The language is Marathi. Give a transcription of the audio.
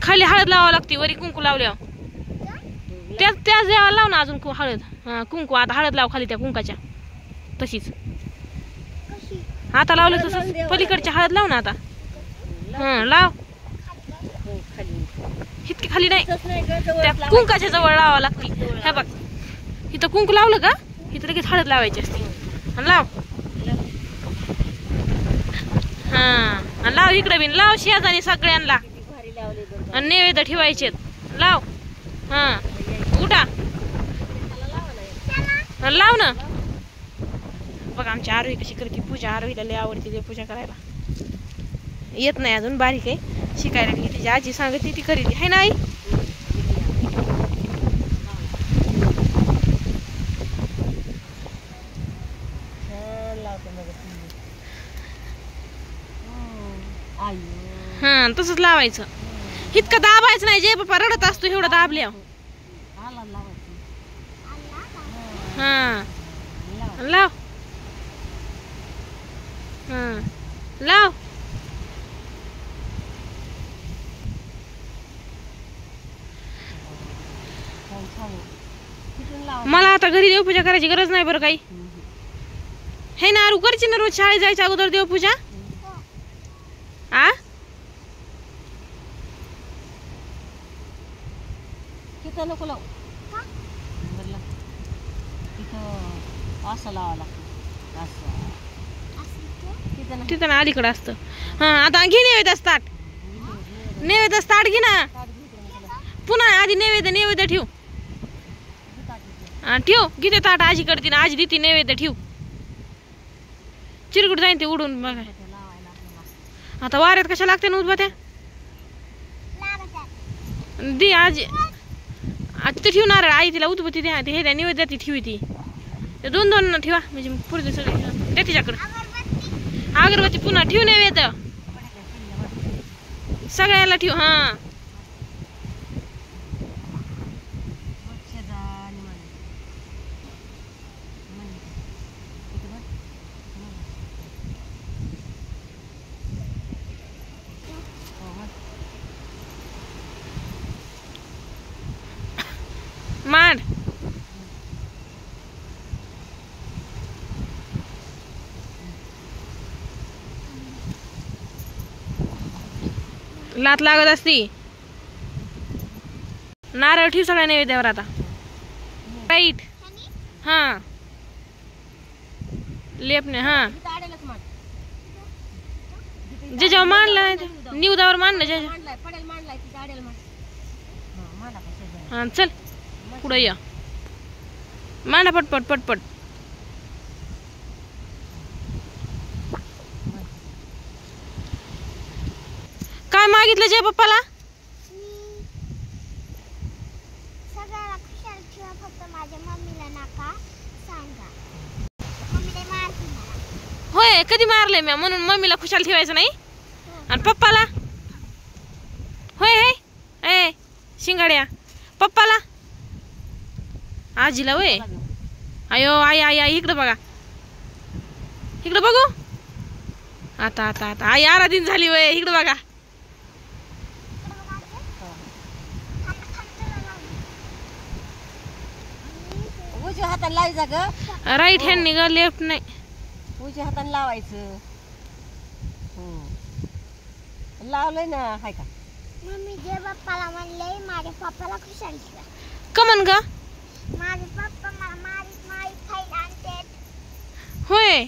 खाली हळद लावावं लागते, वरी कुंकू लावल्यावर. त्याच देवाला लाव ना अजून हळद. हा कुंकू आता हळद लाव खाली त्या कुंकाच्या तशीच. आता लावलं तसंच पलीकडच्या हळद लाव ना आता. हा लाव. इतकी खाली नाही, त्या कुंकाच्या जवळ लावावं लागते. हे बघ इथं कुंकू लावलं का इथं लगेच हळद लावायची असते. लाव. हा लाव इकडे बिन लाव शेजारी सगळ्यांना आणि नैवेद्य ठेवायचे. लाव. हा उठा लाव ना. बघा आमची आरोही कशी करते पूजा. आरोहीला लय आवडते ते पूजा करायला. येत नाही अजून, बारीक आहे, शिकायला लागली. तिची आजी सांगते ती करीत आहे ना आई. हा तसंच लावायचं. इतकं दाबायचं नाही. जे बाप्पा रडत असतो एवढं दाबल्या. हा लाव. हा लाव. मला आता घरी देवपूजा करायची गरज नाही बरं काही. हे ना आरू करची ना रोज शाळेत जायच्या अगोदर देवपूजा. आ तिथं नको लावू. तिथं असं लावावं लागतं. असं तिथं ना अलीकडं असतं. हा आता घे नैवेद्य ताट. नैवेद्य ताट घे ना. पुन्हा आधी नैवेद्य ठेव. ठेव घेते ताट आजीकडे. तिने आजी देते नैवेद्य ठेव. चिरकुट जाईन ते उडून बघा. आता वाऱ्यात कशा लागते ना उदबत्या दे आजी. ते ठेवणार आई तिला उदबत्ती द्या. हे द्या नैवेद्य ती ठेवी ती. ते दोन दोन ठेवा म्हणजे पुढे सगळे त्या तिच्याकडे. अगरबत्ती पुन्हा ठेव नैवेद्य सगळ्याला ठेव. हा मांड. लात लागत असती. नारळ ठेव सगळ्या नैवेद्यावर आता. राईट. हा लेपणे. हा जे जेव्हा मांडलं निवदावर मांडलं जे. हा चल पुढे या. मांडा पटपट पटपट. काय मागितलं जय पप्पाला. सगळ्याला खुशाल ठेवा, फक्त माझ्या मम्मीला नका सांगा. होय कधी मारलंय मी म्हणून मम्मीला खुशाल ठेवायचं नाही. आणि पप्पाला होय हे ए शिंगाड्या पप्पाला आजीला होय. अयो आई आई आई इकडं बघा. इकडं बघू. आता आता आता आई आराधीन झाली वय. इकडं बघा. उजव्या हाताने लावायचं ग. राईट हँड ग लेफ्ट नाही. उजव्या हाताने लावायचं. लावलंय ना हाय का. मम्मी जे पप्पाला म्हणले माझ्या पप्पाला खुशाल ठेवा. कमन ग माझे पप्पा मला मारीत मारीत खायला आणते. होय.